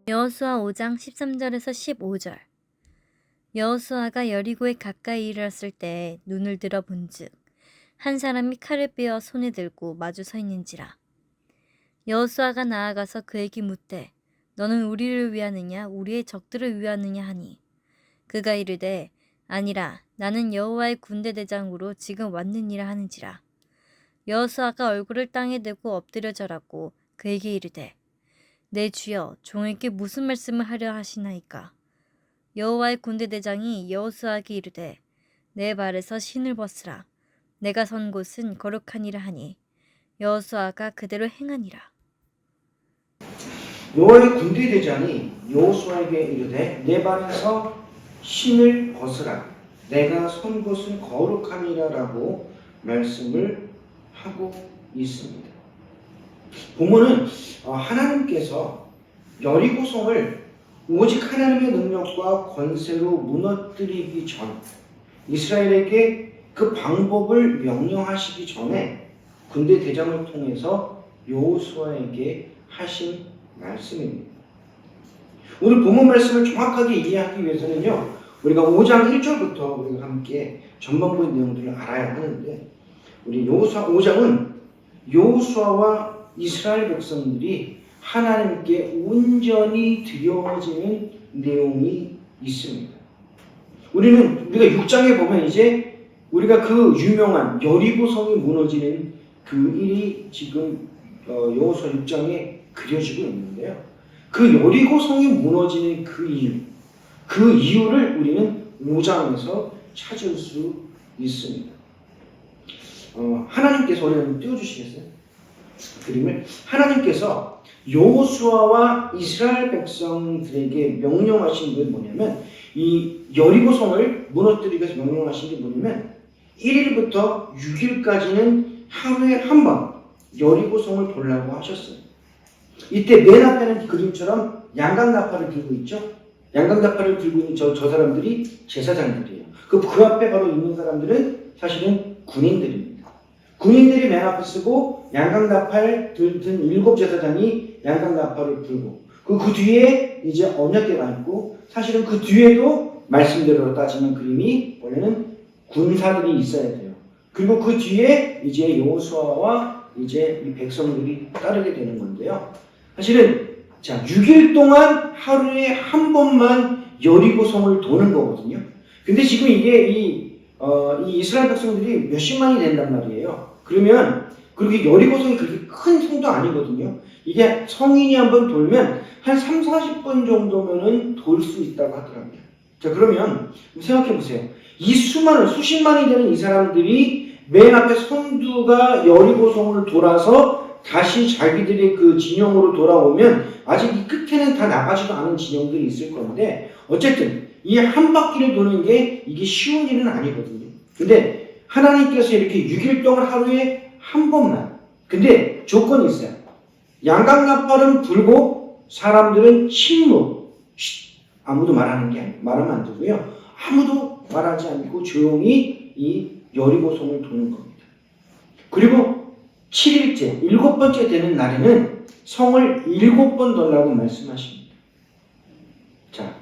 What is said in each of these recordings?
여호수아 5장 13절에서 15절. 여호수아가 여리고에 가까이 이르렀을 때 눈을 들어 본즉 한 사람이 칼을 빼어 손에 들고 마주 서 있는지라. 여호수아가 나아가서 그에게 묻되 너는 우리를 위하느냐 우리의 적들을 위하느냐 하니 그가 이르되 아니라 나는 여호와의 군대 대장으로 지금 왔느니라 하는지라. 여호수아가 얼굴을 땅에 대고 엎드려 절하고 그에게 이르되 내 주여 종에게 무슨 말씀을 하려 하시나이까. 여호와의 군대 대장이 여호수아에게 이르되 내 발에서 신을 벗으라. 내가 선 곳은 거룩하니라 하니 여호수아가 그대로 행하니라. 여호와의 군대 대장이 여호수아에게 이르되 내 발에서 신을 벗으라. 내가 선 곳은 거룩함이라라고 말씀을 하고 있습니다. 본문은 하나님께서 여리고성을 오직 하나님의 능력과 권세로 무너뜨리기 전 이스라엘에게 그 방법을 명령하시기 전에 군대 대장을 통해서 여호수아에게 하신 말씀입니다. 오늘 본문 말씀을 정확하게 이해하기 위해서는요, 우리가 5장 1절부터 우리가 함께 전반부의 내용들을 알아야 하는데, 우리 여호수아 5장은 여호수아와 이스라엘 백성들이 하나님께 온전히 드려지는 내용이 있습니다. 우리가 6장에 보면 이제 우리가 그 유명한 여리고성이 무너지는 그 일이 지금 여호수아 6장에 그려지고 있는데요. 그 여리고성이 무너지는 그 이유를 우리는 5장에서 찾을 수 있습니다. 하나님께서 우리를 띄워주시겠어요? 그림을 하나님께서 여호수아와 이스라엘 백성들에게 명령하신 게 뭐냐면, 이 여리고성을 무너뜨리기 위해서 명령하신 게 뭐냐면 1일부터 6일까지는 하루에 한 번 여리고성을 돌라고 하셨어요. 이때 맨 앞에는 그림처럼 양강나팔을 들고 있죠. 양강나팔을 들고 있는 저 사람들이 제사장들이에요. 그 앞에 바로 있는 사람들은 사실은 군인들입니다. 군인들이 맨 앞에 쓰고 양강나팔 든 7제사장이 양강나팔을 불고 그 뒤에 이제 언약궤가 있고, 사실은 그 뒤에도 말씀대로 따지면 그림이 원래는 군사들이 있어야 돼요. 그리고 그 뒤에 이제 여호수아와 이제 이 백성들이 따르게 되는 건데요. 사실은 6일 동안 하루에 한 번만 여리고성을 도는 거거든요. 근데 지금 이게 이 이스라엘 백성들이 몇십만이 된단 말이에요. 그러면 그렇게 여리고성이 그렇게 큰 성도 아니거든요. 이게 성인이 한번 돌면 한 3, 40분 정도면은 돌 수 있다고 하더라고요. 자, 그러면 생각해 보세요. 이 수십만이 되는 이 사람들이 맨 앞에 선두가 여리고성을 돌아서 다시 자기들의 그 진영으로 돌아오면 아직 이 끝에는 다 나가지도 않은 진영들이 있을 건데, 어쨌든 이 한 바퀴를 도는 게 이게 쉬운 일은 아니거든요. 근데 하나님께서 이렇게 6일 동안 하루에 한 번만, 근데 조건이 있어요. 양강나팔은 불고 사람들은 침묵, 아무도 말하면 안 되고요. 아무도 말하지 않고 조용히 이 여리고성을 도는 겁니다. 그리고 7일째, 7번째 되는 날에는 성을 7번 돌라고 말씀하십니다. 자,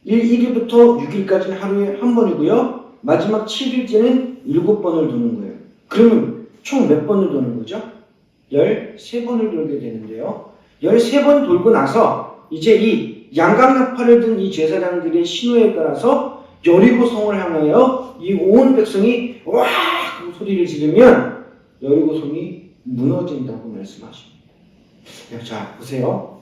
1일부터 6일까지는 하루에 한 번이고요. 마지막 7일째는 7번을 도는 거예요. 그러면 총 몇 번을 도는 거죠? 13번을 돌게 되는데요. 13번 돌고 나서 이제 이 양강나팔을 든 이 제사장들의 신호에 따라서 여리고성을 향하여 이 온 백성이 와! 그 소리를 지르면 여리고성이 무너진다고 말씀하십니다. 자, 보세요.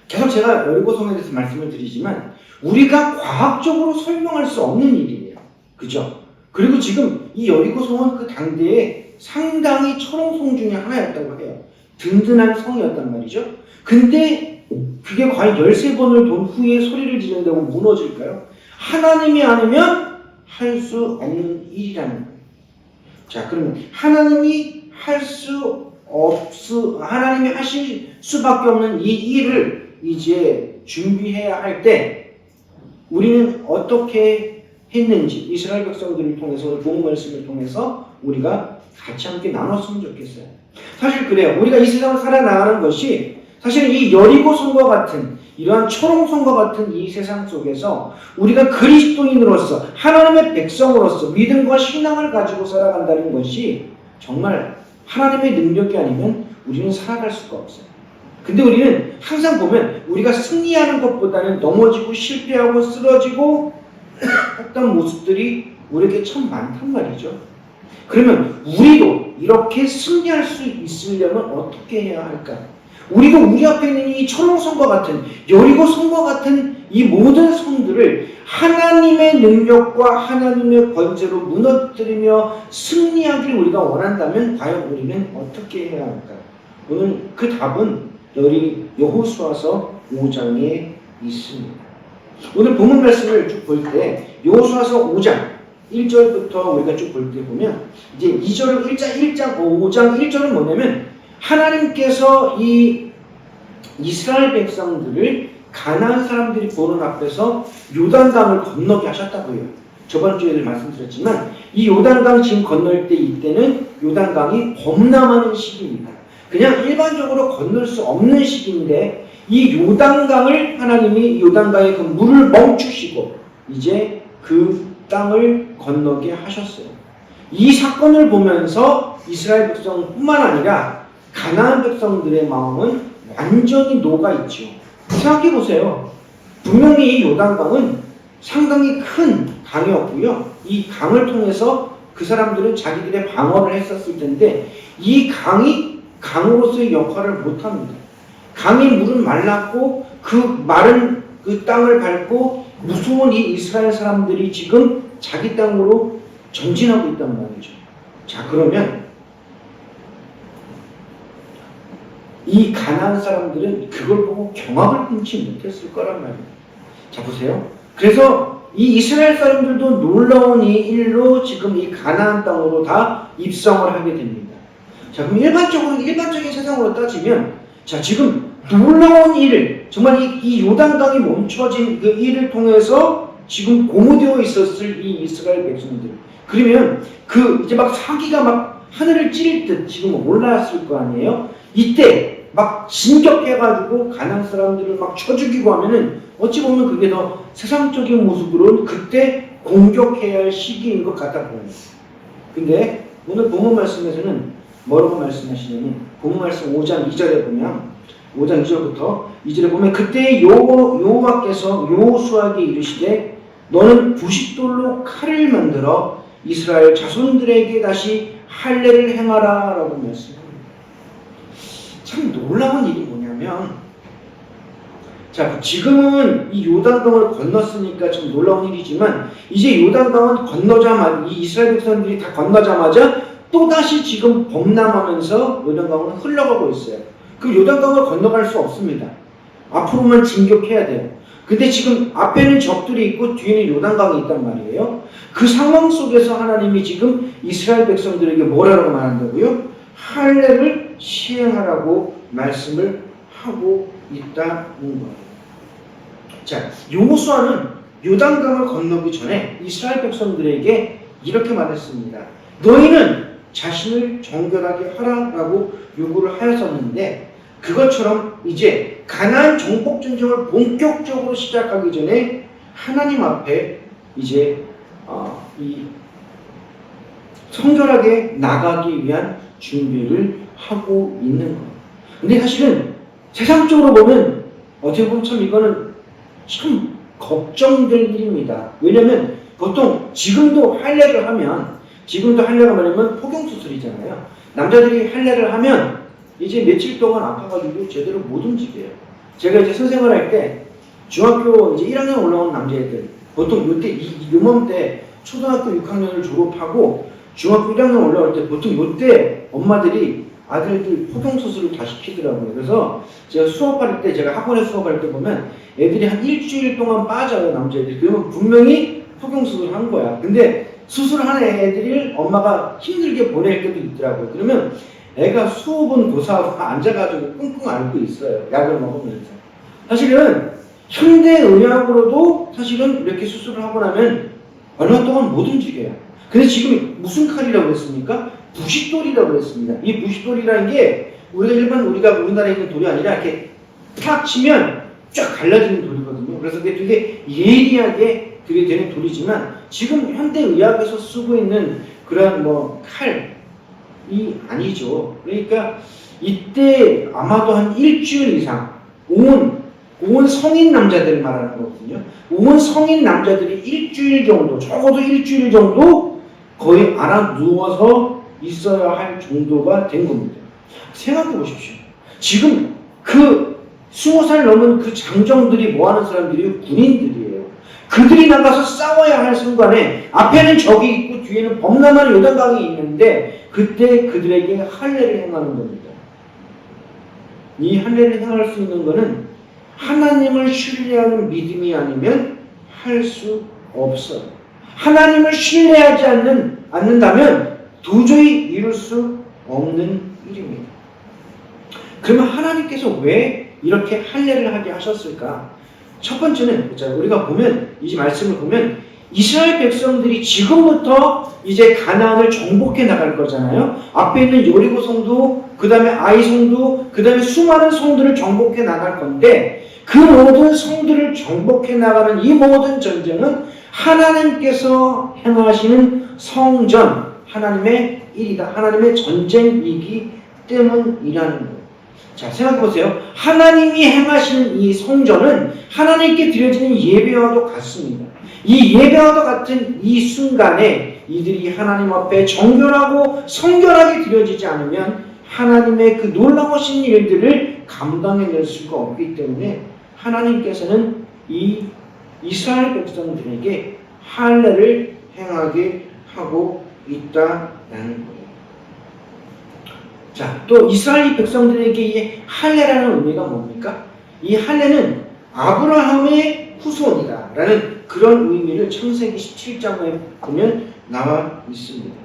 계속 제가 여리고성에 대해서 말씀을 드리지만 우리가 과학적으로 설명할 수 없는 일이에요. 그죠? 그리고 지금 이 여리고성은 그 당대에 상당히 철옹성 중에 하나였다고 해요. 든든한 성이었단 말이죠. 근데 그게 과연 13번을 돈 후에 소리를 지른다고 무너질까요? 하나님이 아니면 할 수 없는 일이라는 거예요. 자, 그러면 하나님이 하실 수밖에 없는 이 일을 이제 준비해야 할 때 우리는 어떻게 했는지 이스라엘 백성들을 통해서 좋은 말씀을 통해서 우리가 같이 함께 나눴으면 좋겠어요. 사실 그래요. 우리가 이 세상을 살아나가는 것이 사실 이 여리고성과 같은 이러한 초롱성과 같은 이 세상 속에서 우리가 그리스도인으로서 하나님의 백성으로서 믿음과 신앙을 가지고 살아간다는 것이 정말 하나님의 능력이 아니면 우리는 살아갈 수가 없어요. 근데 우리는 항상 보면 우리가 승리하는 것보다는 넘어지고 실패하고 쓰러지고 했던 모습들이 우리에게 참 많단 말이죠. 그러면 우리도 이렇게 승리할 수 있으려면 어떻게 해야 할까? 우리도 우리 앞에 있는 이 초롱성과 같은 여리고성과 같은 이 모든 성들을 하나님의 능력과 하나님의 권세로 무너뜨리며 승리하길 우리가 원한다면 과연 우리는 어떻게 해야 할까? 오늘 그 답은 여호수아서 5장에 있습니다. 오늘 본문 말씀을 쭉 볼 때 여호수아서 5장 1절부터 우리가 쭉 볼 때 보면 이제 2절을 5장 1절은 뭐냐면 하나님께서 이 이스라엘 백성들을 가나안 사람들이 보는 앞에서 요단강을 건너게 하셨다고요. 저번 주에도 말씀드렸지만 이 요단강 지금 건널 때 이때는 요단강이 범람하는 시기입니다. 그냥 일반적으로 건널 수 없는 시기인데 이 요단강을 하나님이 요단강의 그 물을 멈추시고 이제 그 땅을 건너게 하셨어요. 이 사건을 보면서 이스라엘 백성뿐만 아니라 가나안 백성들의 마음은 완전히 녹아있죠. 생각해 보세요. 분명히 이 요단강은 상당히 큰 강이었고요. 이 강을 통해서 그 사람들은 자기들의 방어를 했었을 텐데 이 강이 강으로서의 역할을 못합니다. 강의 물은 말랐고 그 마른 그 땅을 밟고 무서운 이 이스라엘 사람들이 지금 자기 땅으로 전진하고 있단 말이죠. 자, 그러면 이 가나안 사람들은 그걸 보고 경악을 금치 못했을 거란 말이에요. 자, 보세요. 그래서 이 이스라엘 사람들도 놀라운 이 일로 지금 이 가나안 땅으로 다 입성을 하게 됩니다. 자, 그럼 일반적인 세상으로 따지면, 자, 지금 놀라운 일을, 정말 이 요단강이 멈춰진 그 일을 통해서 지금 고무되어 있었을 이 이스라엘 백성들. 그러면 이제 막 사기가 막 하늘을 찌를 듯 지금 올라왔을 거 아니에요? 이때 막 진격해가지고 가나안 사람들을 막 쳐 죽이고 하면은 어찌 보면 그게 더 세상적인 모습으로는 그때 공격해야 할 시기인 것 같아 보여요. 근데 오늘 본문 말씀에서는 뭐라고 말씀하시냐면 본문 말씀 5장 2절에 보면 5장 2절부터 2절에 보면 그때 여호와께서 여호수아에게 이르시되 너는 부싯돌로 칼을 만들어 이스라엘 자손들에게 다시 할례를 행하라 라고 말씀합니다. 참 놀라운 일이 뭐냐면 자, 지금은 이 요단강을 건넜으니까 참 놀라운 일이지만 이제 요단강은 건너자마자 이 이스라엘 백성들이 다 건너자마자 또다시 지금 범람하면서 요단강은 흘러가고 있어요. 그럼 요단강을 건너갈 수 없습니다. 앞으로만 진격해야 돼요. 근데 지금 앞에는 적들이 있고 뒤에는 요단강이 있단 말이에요. 그 상황 속에서 하나님이 지금 이스라엘 백성들에게 뭐라고 말한다고요? 할례를 시행하라고 말씀을 하고 있다는 거예요. 자, 여호수아는 요단강을 건너기 전에 이스라엘 백성들에게 이렇게 말했습니다. 너희는 자신을 정결하게 하라라고 요구를 하였었는데 그것처럼 이제 가나안 정복 전쟁을 본격적으로 시작하기 전에 하나님 앞에 이제 이 성결하게 나가기 위한 준비를 하고 있는 거예요. 근데 사실은 세상적으로 보면 어떻게 보면 참 이거는 참 걱정될 일입니다. 왜냐하면 보통 지금도 할례가 뭐냐면 포경수술이잖아요. 남자들이 할례를 하면 이제 며칠 동안 아파가지고 제대로 못 움직여요. 제가 이제 선생을 할 때 중학교 이제 1학년 올라온 남자애들 보통 요맘때 초등학교 6학년을 졸업하고 중학교 1학년 올라올 때 보통 요때 엄마들이 아들들 포경수술을 다 시키더라고요. 그래서 제가 학원에 수업할 때 보면 애들이 한 일주일 동안 빠져요, 남자애들이. 그러면 분명히 포경수술을 한 거야. 근데 수술한 애들을 엄마가 힘들게 보낼 때도 있더라고요. 그러면 애가 수업은 고사하고 앉아가지고 끙끙 앓고 있어요. 약을 먹으면서. 사실은 현대의학으로도 사실은 이렇게 수술을 하고 나면 얼마 동안 못 움직여요. 근데 지금 무슨 칼이라고 했습니까? 부싯돌이라고 했습니다. 이 부싯돌이라는 게 우리나라에 있는 돌이 아니라 이렇게 탁 치면 쫙 갈라지는 돌이거든요. 그래서 그게 되게 예리하게 그게 되는 돌이지만 지금 현대의학에서 쓰고 있는 그런 칼이 아니죠. 그러니까 이때 아마도 한 일주일 이상 온 성인 남자들 말하는 거거든요. 온 성인 남자들이 일주일 정도, 적어도 일주일 정도 거의 알아 누워서 있어야 할 정도가 된 겁니다. 생각해 보십시오. 지금 그 20살 넘은 그 장정들이 뭐 하는 사람들이에요? 군인들이에요. 그들이 나가서 싸워야 할 순간에 앞에는 적이 있고 뒤에는 범람한 요단강이 있는데 그때 그들에게 할례를 행하는 겁니다. 이 할례를 행할 수 있는 것은 하나님을 신뢰하는 믿음이 아니면 할 수 없어요. 하나님을 신뢰하지 않는다면 도저히 이룰 수 없는 일입니다. 그러면 하나님께서 왜 이렇게 할례를 하게 하셨을까? 첫 번째는 우리가 보면 이 말씀을 보면 이스라엘 백성들이 지금부터 이제 가나안을 정복해 나갈 거잖아요. 앞에 있는 여리고 성도, 그 다음에 아이 성도, 그 다음에 수많은 성들을 정복해 나갈 건데 그 모든 성들을 정복해 나가는 이 모든 전쟁은 하나님께서 행하시는 성전, 하나님의 일이다. 하나님의 전쟁이기 때문이라는 거예요. 자, 생각해보세요. 하나님이 행하시는 이 성전은 하나님께 드려지는 예배와도 같습니다. 이 예배와도 같은 이 순간에 이들이 하나님 앞에 정결하고 성결하게 드려지지 않으면 하나님의 그 놀라우신 일들을 감당해낼 수가 없기 때문에 하나님께서는 이 이스라엘 백성들에게 할례를 행하게 하고 있다라는 거예요. 자, 또 이스라엘 백성들에게 이 할례라는 의미가 뭡니까? 이 할례는 아브라함의 후손이다라는 그런 의미를 창세기 17장에 보면 나와 있습니다.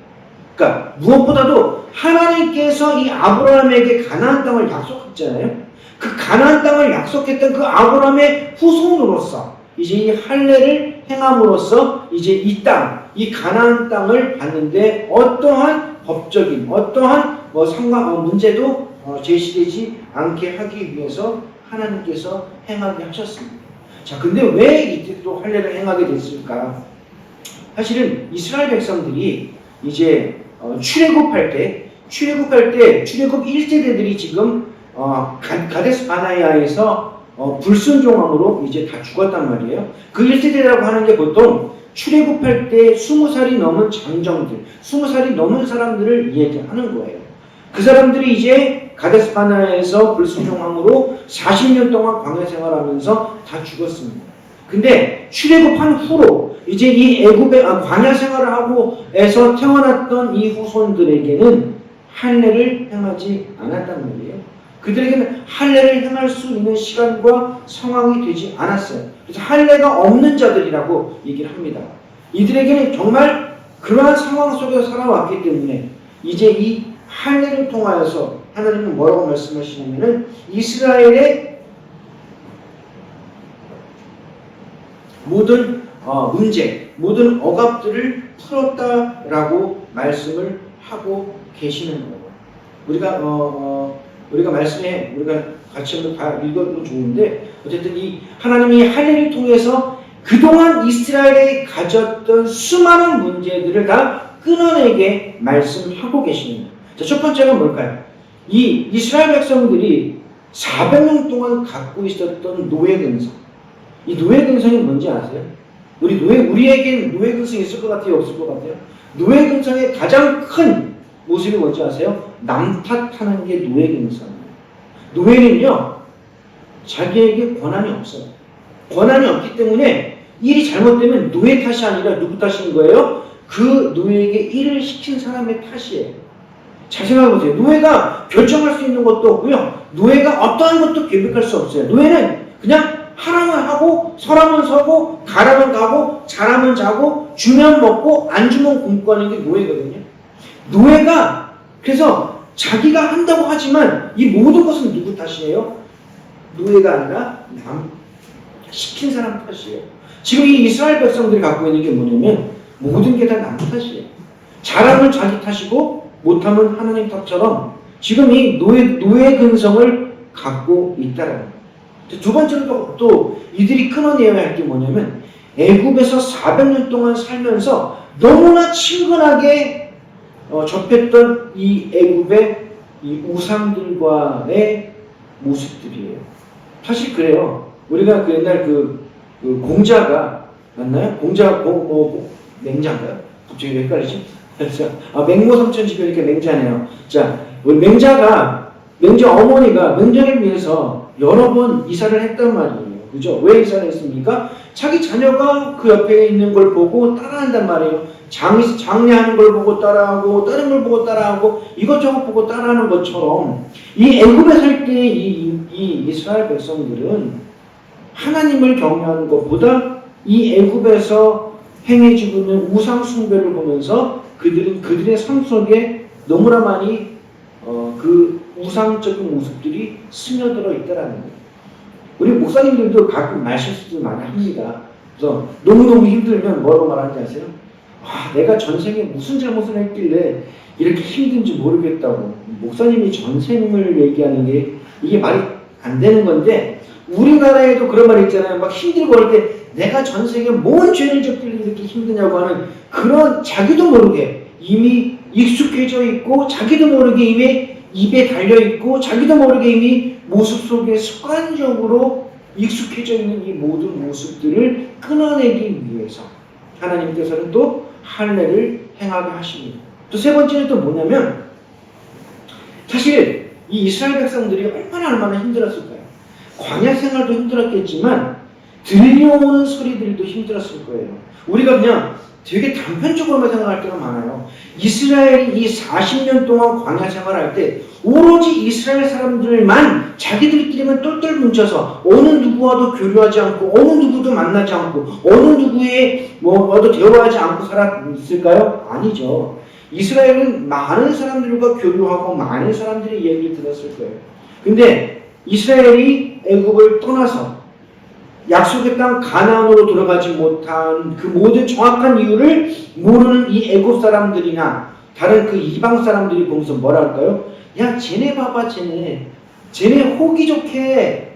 그러니까 무엇보다도 하나님께서 이 아브라함에게 가나안 땅을 약속했잖아요. 그 가나안 땅을 약속했던 그 아브라함의 후손으로서 이제 이 할례를 행함으로써 이제 이 땅, 이 가나안 땅을 받는데 어떠한 법적인 어떠한 문제도 제시되지 않게 하기 위해서 하나님께서 행하게 하셨습니다. 자, 근데 왜 이때 또 할례를 행하게 됐을까? 사실은 이스라엘 백성들이 이제 출애굽할 때 출애굽 1세대들이 지금 가데스 바네아에서 불순종함으로 이제 다 죽었단 말이에요. 그 1세대라고 하는 게 보통 출애굽할 때 20살이 넘은 장정들, 20살이 넘은 사람들을 얘기하는 거예요. 그 사람들이 이제 가데스 바네아에서 불순종함으로 40년 동안 광야 생활하면서 다 죽었습니다. 근데 출애굽한 후로 이제 이 애굽의 광야 생활을 하고 에서 태어났던 이 후손들에게는 할례를 행하지 않았단 말이에요. 그들에게는 할례를 행할 수 있는 시간과 상황이 되지 않았어요. 그래서 할례가 없는 자들이라고 얘기를 합니다. 이들에게는 정말 그러한 상황 속에서 살아왔기 때문에 이제 이 할례를 통하여서 하나님은 뭐라고 말씀하시냐면은 이스라엘의 모든 문제, 모든 억압들을 풀었다라고 말씀을 하고 계시는 거예요. 우리가 말씀에 우리가 같이 한번 다 읽어도 좋은데 어쨌든 이 하나님이 할례를 통해서 그동안 이스라엘이 가졌던 수많은 문제들을 다 끊어내게 말씀하고 계십니다. 자, 첫 번째가 뭘까요? 이 이스라엘 백성들이 400년 동안 갖고 있었던 노예 근성. 이 노예 근성이 뭔지 아세요? 우리에겐 노예 근성이 있을 것 같아요? 없을 것 같아요? 노예 근성의 가장 큰 모습이 뭔지 아세요? 남 탓하는 게 노예 근성이에요. 노예는요, 자기에게 권한이 없어요. 권한이 없기 때문에 일이 잘못되면 노예 탓이 아니라 누구 탓인 거예요? 그 노예에게 일을 시킨 사람의 탓이에요. 잘 생각해보세요. 노예가 결정할 수 있는 것도 없고요. 노예가 어떠한 것도 계획할 수 없어요. 노예는 그냥 하라면 하고 서라면 서고 가라면 가고 자라면 자고 주면 먹고 안 주면 굶고 하는 게 노예거든요. 노예가 그래서 자기가 한다고 하지만 이 모든 것은 누구 탓이에요? 노예가 아니라 시킨 사람 탓이에요. 지금 이 이스라엘 백성들이 갖고 있는 게 뭐냐면 모든 게 다 남 탓이에요. 잘하면 자기 탓이고 못하면 하나님 탓처럼 지금 이 노예 근성을 갖고 있다는 거예요. 두 번째로 또 이들이 끊어내야 할 게 뭐냐면 애굽에서 400년 동안 살면서 너무나 친근하게 접했던 이 애굽의 이 우상들과의 모습들이에요. 사실 그래요. 우리가 그 옛날 그 공자가 맞나요? 맹자인가요? 갑자기 왜 헷갈리지? 맹모 삼천지교니까 맹자네요. 자, 우리 맹자 어머니가 맹자를 위해서 여러 번 이사를 했단 말이에요. 그죠? 왜 이사를 했습니까? 자기 자녀가 그 옆에 있는 걸 보고 따라한단 말이에요. 장례하는 걸 보고 따라하고, 다른 걸 보고 따라하고, 이것저것 보고 따라하는 것처럼, 이 애굽에 살 때 이 이스라엘 백성들은 하나님을 경외하는 것보다 이 애굽에서 행해지고 있는 우상 숭배를 보면서 그들의 삶 속에 너무나 많이 그 우상적인 모습들이 스며들어 있다라는 거예요. 우리 목사님들도 가끔 말실수도 많이 합니다. 그래서 너무너무 힘들면 뭐라고 말하는지 아세요? 내가 전생에 무슨 잘못을 했길래 이렇게 힘든지 모르겠다고. 목사님이 전생을 얘기하는 게 이게 말이 안 되는 건데, 우리나라에도 그런 말 있잖아요. 막 힘들고 그럴 때 내가 전생에 뭔 죄를 졌길래 이렇게 힘드냐고 하는 그런, 자기도 모르게 이미 익숙해져 있고, 자기도 모르게 이미 입에 달려있고, 자기도 모르게 이미 모습 속에 습관적으로 익숙해져 있는 이 모든 모습들을 끊어내기 위해서 하나님께서는 또 할례를 행하게 하십니다. 또 세 번째는 또 뭐냐면, 사실 이 이스라엘 백성들이 얼마나 힘들었을까요? 광야 생활도 힘들었겠지만 들려오는 소리들도 힘들었을 거예요. 우리가 그냥 되게 단편적으로만 생각할 때가 많아요. 이스라엘이 이 40년 동안 광야 생활할 때 오로지 이스라엘 사람들만 자기들끼리만 똘똘 뭉쳐서 어느 누구와도 교류하지 않고, 어느 누구도 만나지 않고, 어느 누구와도 대화하지 않고 살았을까요? 아니죠. 이스라엘은 많은 사람들과 교류하고 많은 사람들의 얘기를 들었을 거예요. 근데 이스라엘이 애굽을 떠나서 약속의 땅 가나안으로 들어가지 못한 그 모든 정확한 이유를 모르는 이 애굽 사람들이나 다른 그 이방 사람들이 보면서 뭐라 할까요? 야, 쟤네 봐봐, 쟤네 호기 좋게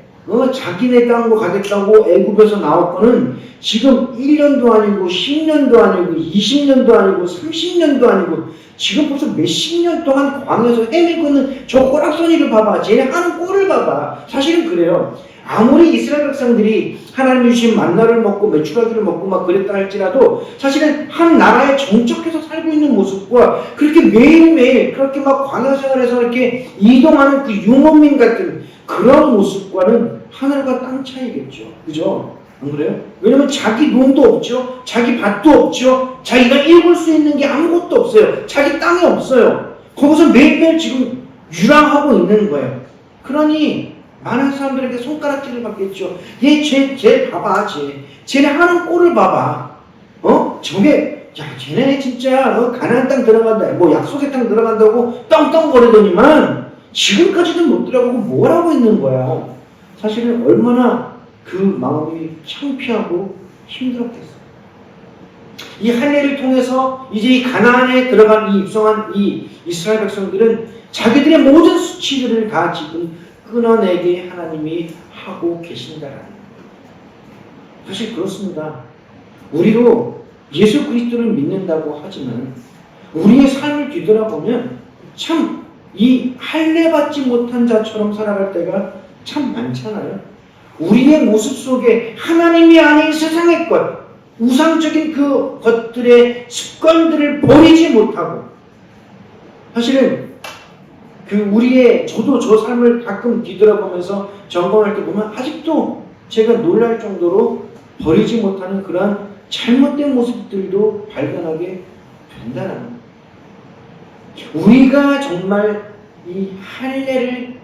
자기네 땅으로 가겠다고 애굽에서 나왔거는 지금 1년도 아니고 10년도 아니고 20년도 아니고 30년도 아니고 지금 벌써 몇십 년 동안 광야에서 헤매고 있는 저 호락선이를 봐봐. 쟤네 하는 꼴을 봐봐. 사실은 그래요. 아무리 이스라엘 백성들이 하나님이 주신 만나를 먹고 메추라기를 먹고 막 그랬다 할지라도 사실은 한 나라에 정착해서 살고 있는 모습과 그렇게 매일매일 그렇게 막 광야 생활에서 이렇게 이동하는 그 유목민 같은 그런 모습과는 하늘과 땅 차이겠죠. 그죠? 안 그래요? 왜냐면 자기 농도 없죠. 자기 밭도 없죠. 자기가 읽을 수 있는 게 아무것도 없어요. 자기 땅이 없어요. 거기서 매일매일 지금 유랑하고 있는 거예요. 그러니 많은 사람들에게 손가락질을 받겠죠. 쟤 봐봐, 쟤네 하는 꼴을 봐봐. 쟤네 진짜 가나안 땅 들어간다, 약속의 땅 들어간다고 떵떵거리더니만 지금까지도 못 들어가고 뭘 하고 있는 거야. 사실은 얼마나 그 마음이 창피하고 힘들었겠어요. 이 할례를 통해서 이제 이 가나안에 들어간 입성한 이 이스라엘 백성들은 자기들의 모든 수치들을 다 지금 끊어내게 하나님이 하고 계신다라는 거예요. 사실 그렇습니다. 우리도 예수 그리스도를 믿는다고 하지만 우리의 삶을 뒤돌아보면 참 이 할례 받지 못한 자처럼 살아갈 때가 참 많잖아요. 우리의 모습 속에 하나님이 아닌 세상의 것, 우상적인 그 것들의 습관들을 버리지 못하고, 사실은 저도 저 삶을 가끔 뒤돌아보면서 점검할 때 보면 아직도 제가 놀랄 정도로 버리지 못하는 그러한 잘못된 모습들도 발견하게 된다는 거예요. 우리가 정말 이 할례를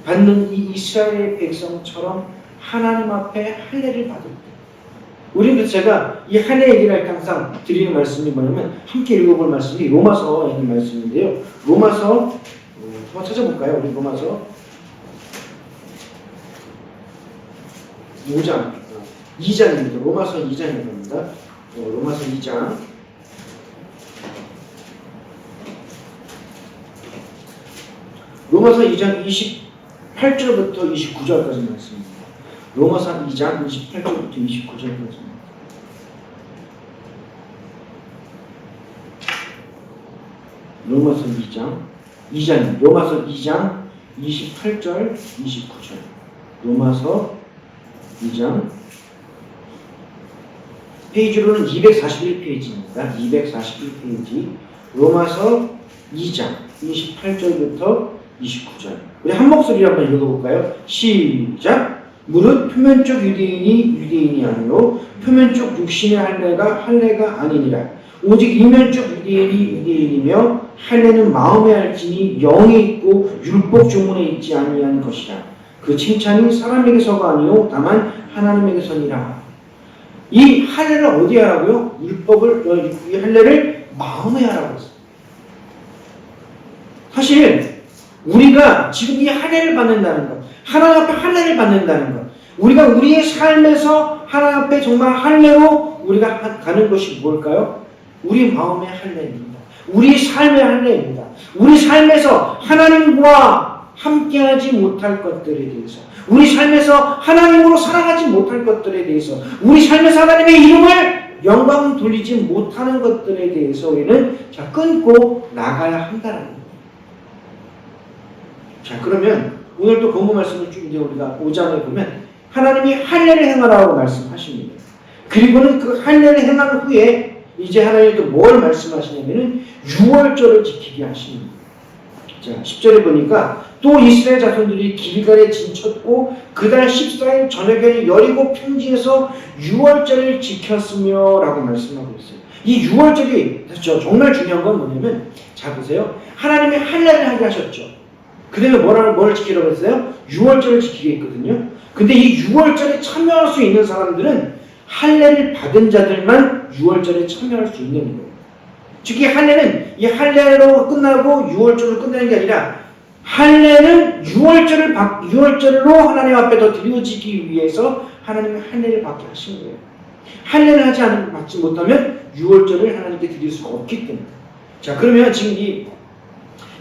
받는 이 이스라엘 백성처럼 하나님 앞에 할례를 받을 때, 우리는 제가 이 할례 얘기를 할 때 항상 드리는 말씀이 뭐냐면, 함께 읽어볼 말씀이 로마서에 있는 말씀인데요. 로마서 한번 찾아볼까요? 우리 로마서 5장 2장입니다. 로마서 2장입니다. 로마서 2장 로마서 2장 28절부터 29절까지 말씀입니다. 로마서 2장 28절부터 29절까지. 로마서 2장 28절 29절. 로마서 2장 페이지로는 241페이지입니다. 241페이지. 로마서 2장 28절부터 29절. 우리 한 목소리로 한번 읽어볼까요? 시작. 무릇 표면적 유대인이 아니요 표면적 육신의 할례가 아니니라. 오직 이면적 유대인이며 할례는 마음에 할지니 영에 있고 율법 조문에 있지 아니한 것이라. 그 칭찬이 사람에게서가 아니요 다만 하나님에게서니라. 이 할례를 어디에 하라고요? 이 할례를 마음에 하라고 했어요. 사실 우리가 지금 이 할례를 받는다는 것, 하나님 앞에 할례를 받는다는 것, 우리가 우리의 삶에서 하나님 앞에 정말 할례로 우리가 가는 것이 뭘까요? 우리 마음의 할례입니다. 우리 삶의 할례입니다. 우리 삶에서 하나님과 함께하지 못할 것들에 대해서, 우리 삶에서 하나님으로 살아가지 못할 것들에 대해서, 우리 삶에서 하나님의 이름을 영광 돌리지 못하는 것들에 대해서 우리는 끊고 나가야 한다는 거예요. 자, 그러면 오늘 또 본문 말씀을 쭉 이제 우리가 5장에 보면 하나님이 할례를 행하라고 말씀하십니다. 그리고는 그 할례를 행한 후에 이제 하나님이 또 뭘 말씀하시냐면은 유월절을 지키게 하십니다. 자, 10절에 보니까 또 이스라엘 자손들이 길갈에 진쳤고 그달 14일 저녁에는 여리고 평지에서 유월절을 지켰으며 라고 말씀하고 있어요. 이 유월절이 정말 중요한 건 뭐냐면, 자 보세요. 하나님이 할례를 하게 하셨죠. 그 다음에 뭘 지키라고 했어요? 유월절을 지키게 했거든요. 근데 이 유월절에 참여할 수 있는 사람들은 할례를 받은 자들만 유월절에 참여할 수 있는 거예요. 즉 이 할례는 이 할례로 끝나고 유월절로 끝나는 게 아니라 할례는 유월절로 하나님 앞에 더 드려지기 위해서 하나님이 할례를 받게 하신 거예요. 할례를 받지 못하면 유월절을 하나님께 드릴 수가 없기 때문에. 자, 그러면 지금 이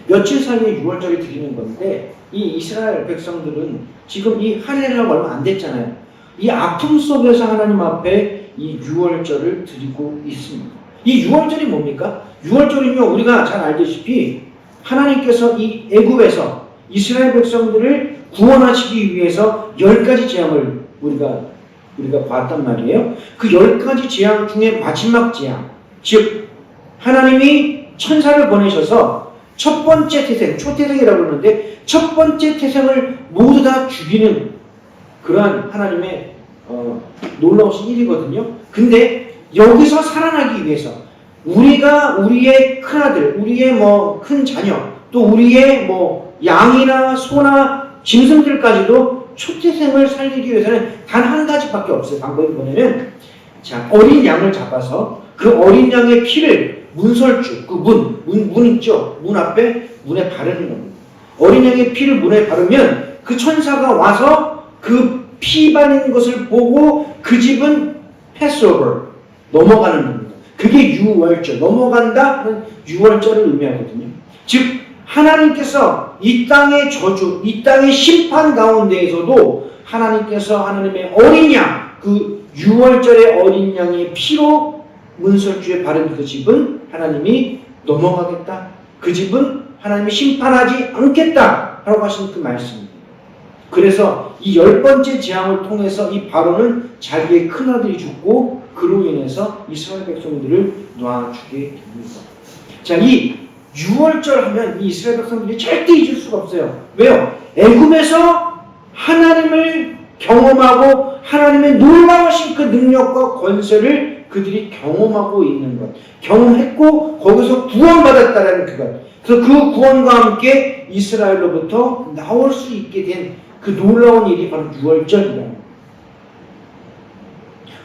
며칠 사이에 유월절을 드리는 건데, 이 이스라엘 백성들은 지금 이 할례를 하고 얼마 안 됐잖아요. 이 아픔 속에서 하나님 앞에 이 유월절을 드리고 있습니다. 이 유월절이 뭡니까? 유월절이면 우리가 잘 알다시피 하나님께서 이 애굽에서 이스라엘 백성들을 구원하시기 위해서 10가지 재앙을 우리가 봤단 말이에요. 그 10가지 재앙 중에 마지막 재앙, 즉 하나님이 천사를 보내셔서 첫 번째 태생, 초태생이라고 그러는데 첫 번째 태생을 모두 다 죽이는 그러한 하나님의 놀라우신 일이거든요. 근데 여기서 살아나기 위해서 우리의 큰아들, 우리의 큰 자녀, 또 우리의 양이나 소나 짐승들까지도 초태생을 살리기 위해서는 단 한 가지밖에 없어요. 방법이 뭐냐면, 자, 어린 양을 잡아서 그 어린 양의 피를 문설주, 그 문 있죠? 문에 바르는 겁니다. 어린 양의 피를 문에 바르면 그 천사가 와서 그 피 바른 것을 보고 그 집은 패스오버, 넘어가는 겁니다. 그게 유월절, 넘어간다 하는 유월절을 의미하거든요. 즉 하나님께서 이 땅의 저주, 이 땅의 심판 가운데에서도 하나님께서 하나님의 어린 양, 그 유월절의 어린 양의 피로 문설주에 바른 그 집은 하나님이 넘어가겠다. 그 집은 하나님이 심판하지 않겠다 라고 하신 그 말씀입니다. 그래서 이 10번째 재앙을 통해서 이 바로는 자기의 큰아들이 죽고 그로 인해서 이스라엘 백성들을 놔주게 됩니다. 자, 이 유월절 하면 이 이스라엘 백성들이 절대 잊을 수가 없어요. 왜요? 애굽에서 하나님을 경험하고 하나님의 놀라우신 그 능력과 권세를 그들이 경험하고 있는 것, 경험했고 거기서 구원받았다라는 그것. 그래서 그 구원과 함께 이스라엘로부터 나올 수 있게 된 그 놀라운 일이 바로 유월절이다.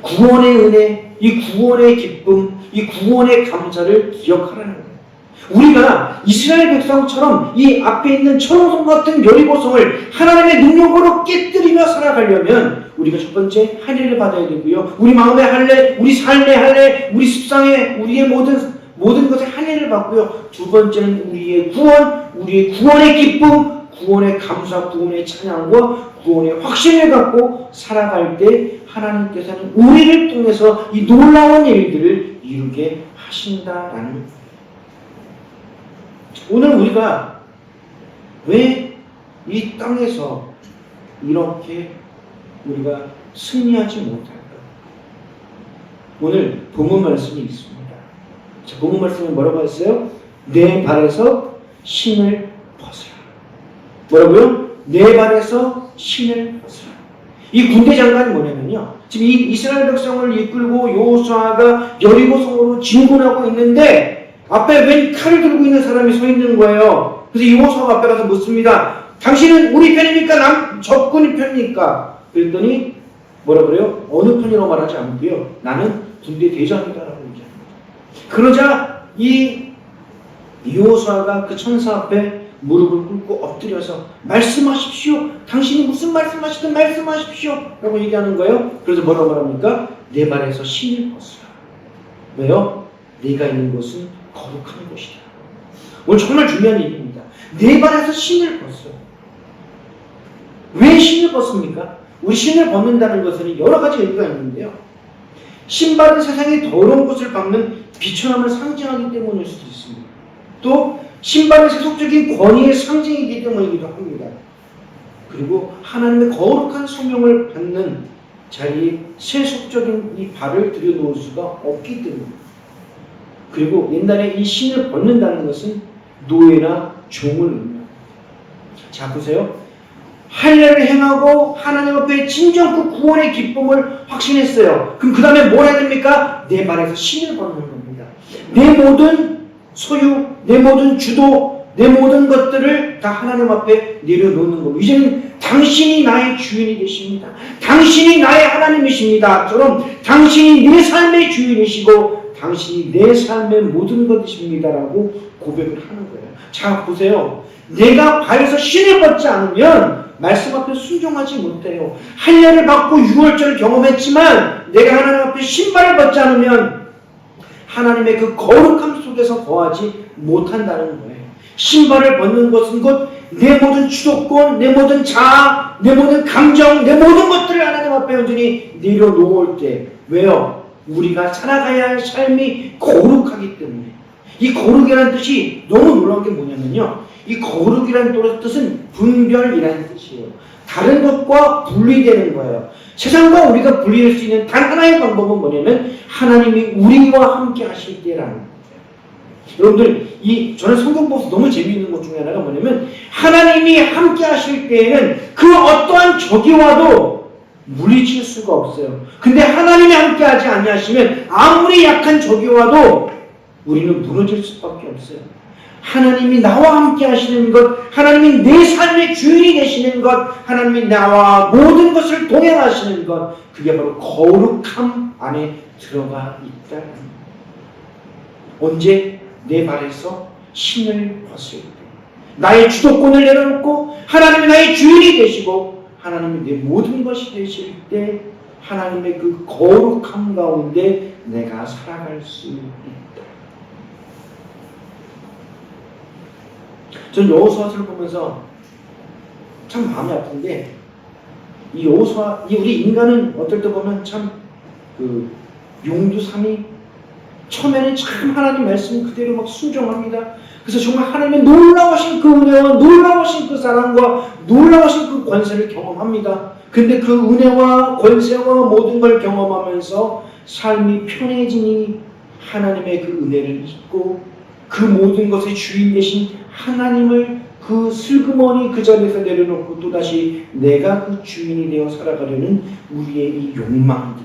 구원의 은혜, 이 구원의 기쁨, 이 구원의 감사를 기억하라는 거예요. 우리가 이스라엘 백성처럼 이 앞에 있는 철옹성 같은 여리고성을 하나님의 능력으로 깨뜨리며 살아가려면 우리가 첫 번째 할례를 받아야 되고요. 우리 마음의 할례, 우리 삶의 할례, 우리 습상의 우리의 모든 것의 할례를 받고요. 두 번째는 우리의 구원의 기쁨, 구원의 감사, 구원의 찬양과 구원의 확신을 갖고 살아갈 때 하나님께서는 우리를 통해서 이 놀라운 일들을 이루게 하신다라는 거예요. 오늘 우리가 왜 이 땅에서 이렇게 우리가 승리하지 못할까? 오늘 본문 말씀이 있습니다. 자, 본문 말씀에 뭐라고 했어요? 내 발에서 신을 벗으라. 뭐라고요? 내 발에서 신을 벗으라. 이 군대 장관이 뭐냐면요. 지금 이 이스라엘 백성을 이끌고 여호수아가 여리고성으로 진군하고 있는데 앞에 웬 칼을 들고 있는 사람이 서 있는 거예요. 그래서 여호수아가 앞에 가서 묻습니다. 당신은 우리 편입니까? 적군이 편입니까? 그랬더니 뭐라 그래요? 어느 편이라고 말하지 않고요. 나는 군대 대장이다라고 얘기합니다. 그러자 이 여호수아가 그 천사 앞에 무릎을 꿇고 엎드려서 말씀하십시오. 당신이 무슨 말씀하시든 말씀하십시오. 라고 얘기하는 거예요. 그래서 뭐라고 말합니까? 내 발에서 신을 벗으라. 왜요? 네가 있는 곳은 거룩한 곳이다. 오늘 정말 중요한 일입니다. 내 발에서 신을 벗으라. 왜 신을 벗습니까? 우리 신을 벗는다는 것은 여러 가지 의미가 있는데요. 신발은 세상의 더러운 것을 밟는 비천함을 상징하기 때문일 수도 있습니다. 또 신발은 세속적인 권위의 상징이기 때문이기도 합니다. 그리고 하나님의 거룩한 소명을 받는 자리에 세속적인 이 발을 들여놓을 수가 없기 때문입니다. 그리고 옛날에 이 신을 벗는다는 것은 노예나 종을 의미합니다. 자, 보세요. 할례를 행하고 하나님 앞에 진정 그 구원의 기쁨을 확신했어요. 그럼 그 다음에 뭘 해야 됩니까? 내 발에서 신을 벗는 겁니다. 내 모든 소유, 내 모든 주도, 내 모든 것들을 다 하나님 앞에 내려놓는 겁니다. 이제는 당신이 나의 주인이 되십니다. 당신이 나의 하나님이십니다. 저럼 당신이 내 삶의 주인이시고 당신이 내 삶의 모든 것이십니다라고 고백을 하는 거예요. 자, 보세요. 내가 발에서 신을 벗지 않으면 말씀 앞에 순종하지 못해요. 할례를 받고 유월절을 경험했지만 내가 하나님 앞에 신발을 벗지 않으면 하나님의 그 거룩함 속에서 거하지 못한다는 거예요. 신발을 벗는 것은 곧 내 모든 주도권, 내 모든 자아, 내 모든 감정, 내 모든 것들을 하나님 앞에 온전히 내려놓을 때. 왜요? 우리가 살아가야 할 삶이 거룩하기 때문에. 이 거룩이라는 뜻이 너무 놀라운 게 뭐냐면요. 이 거룩이라는 뜻은 분별이라는 뜻이에요. 다른 것과 분리되는 거예요. 세상과 우리가 분리할 수 있는 단 하나의 방법은 뭐냐면 하나님이 우리와 함께 하실 때라는 거예요. 여러분들, 저는 성경 보면서 너무 재미있는 것 중에 하나가 뭐냐면 하나님이 함께 하실 때에는 그 어떠한 적이 와도 물리칠 수가 없어요. 근데 하나님이 함께 하지 아니하시면 아무리 약한 적이 와도 우리는 무너질 수밖에 없어요. 하나님이 나와 함께 하시는 것, 하나님이 내 삶의 주인이 되시는 것, 하나님이 나와 모든 것을 동행하시는 것, 그게 바로 거룩함 안에 들어가 있다. 언제? 내 발에서 신을 벗을 때. 나의 주도권을 내려놓고 하나님이 나의 주인이 되시고 하나님이 내 모든 것이 되실 때 하나님의 그 거룩함 가운데 내가 살아갈 수 있다. 전 여호수아서를 보면서 참 마음이 아픈데 이 여호수아, 우리 인간은 어떨 때 보면 참 용두삼이 처음에는 참 하나님 말씀 그대로 막 순종합니다. 그래서 정말 하나님의 놀라우신 그 은혜와 놀라우신 그 사랑과 놀라우신 그 권세를 경험합니다. 근데 그 은혜와 권세와 모든 걸 경험하면서 삶이 편해지니 하나님의 그 은혜를 잊고 그 모든 것의 주인 되신 하나님을 그 슬그머니 그 자리에서 내려놓고 또다시 내가 그 주인이 되어 살아가려는 우리의 이 욕망들.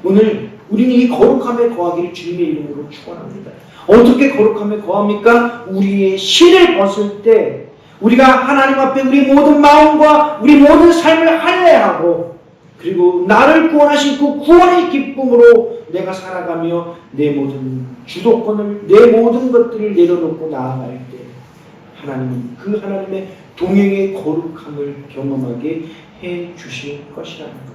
오늘 우리는 이 거룩함에 거하기를 주님의 이름으로 축원합니다. 어떻게 거룩함에 거합니까? 우리의 신을 벗을 때 우리가 하나님 앞에 우리 모든 마음과 우리 모든 삶을 할례하고 그리고 나를 구원하신 그 구원의 기쁨으로 내가 살아가며 내 모든 주도권을, 내 모든 것들을 내려놓고 나아갈 때 하나님은 그 하나님의 동행의 거룩함을 경험하게 해 주실 것이라는 겁니다.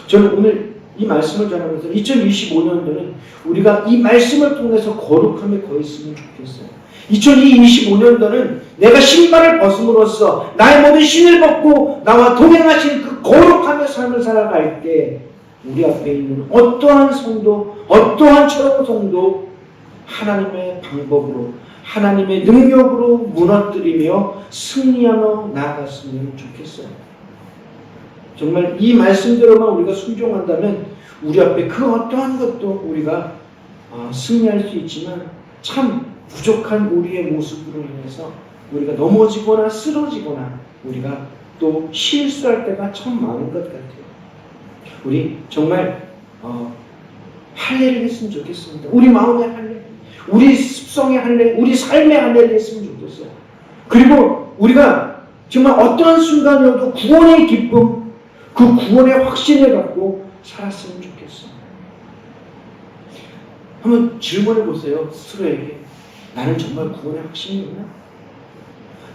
저는 오늘 이 말씀을 전하면서 2025년도는 우리가 이 말씀을 통해서 거룩함에 거했으면 좋겠어요. 2025년도는 내가 신발을 벗음으로써 나의 모든 신을 벗고 나와 동행하신 그 거룩함의 삶을 살아갈 때 우리 앞에 있는 어떠한 성도, 어떠한 처럼 성도 하나님의 방법으로, 하나님의 능력으로 무너뜨리며 승리하며 나아갔으면 좋겠어요. 정말 이 말씀대로만 우리가 순종한다면 우리 앞에 그 어떠한 것도 우리가 승리할 수 있지만 참 부족한 우리의 모습으로 인해서 우리가 넘어지거나 쓰러지거나 우리가 또 실수할 때가 참 많은 것 같아요. 우리 정말 할례를 했으면 좋겠습니다. 우리 마음의 할례, 우리 습성의 할례, 우리 삶의 할례를 했으면 좋겠어요. 그리고 우리가 정말 어떠한 순간이어도 구원의 기쁨, 그 구원의 확신을 갖고 살았으면 좋겠어요. 한번 질문해 보세요. 스스로에게. 나는 정말 구원의 확신이 있나?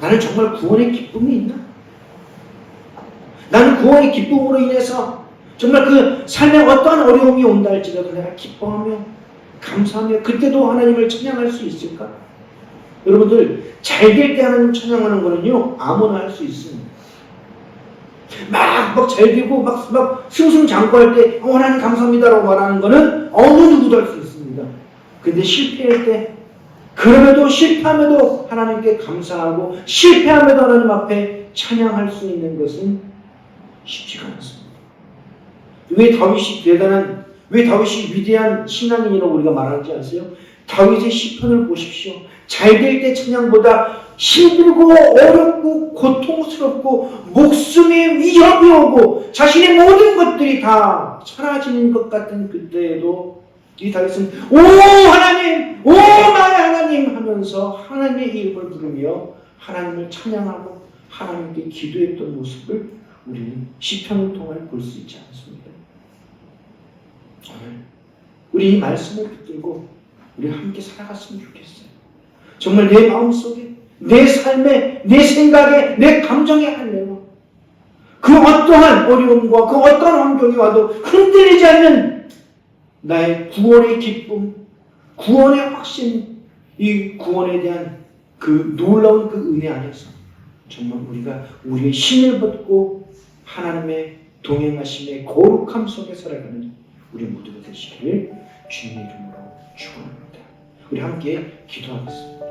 나는 정말 구원의 기쁨이 있나? 나는 구원의 기쁨으로 인해서 정말 그 삶에 어떠한 어려움이 온다 할지라도 내가 기뻐하며 감사하며 그때도 하나님을 찬양할 수 있을까? 여러분들 잘 될 때 하나님 찬양하는 거는요 아무나 할 수 있습니다. 막 잘 되고 막 승승장구할 때 하나님 감사합니다라고 말하는 거는 어느 누구도 할 수 있습니다. 근데 실패할 때 그럼에도 실패함에도 하나님께 감사하고 실패함에도 하나님 앞에 찬양할 수 있는 것은 쉽지가 않습니다. 왜 다윗이 위대한 신앙인이라고 우리가 말하지 않으세요? 다윗의 시편을 보십시오. 잘 될 때 찬양보다 힘들고 어렵고 고통스럽고 목숨에 위협이 오고 자신의 모든 것들이 다 사라지는 것 같은 그때에도 이 다윗은 오 하나님, 오 나의 하나님 하면서 하나님의 이름을 부르며 하나님을 찬양하고 하나님께 기도했던 모습을 우리는 시편을 통해 볼 수 있지 않습니까? 우리 이 말씀을 붙들고 우리 함께 살아갔으면 좋겠어요. 정말 내 마음속에, 내 삶에, 내 생각에, 내 감정에 할래요. 그 어떠한 어려움과 그 어떠한 환경이 와도 흔들리지 않는 나의 구원의 기쁨, 구원의 확신, 이 구원에 대한 그 놀라운 그 은혜 안에서 정말 우리가 우리의 힘을 받고 하나님의 동행하심의 거룩함 속에 살아가는 우리 모두가 되시기를 주님의 이름으로 축원합니다. 우리 함께 기도하겠습니다.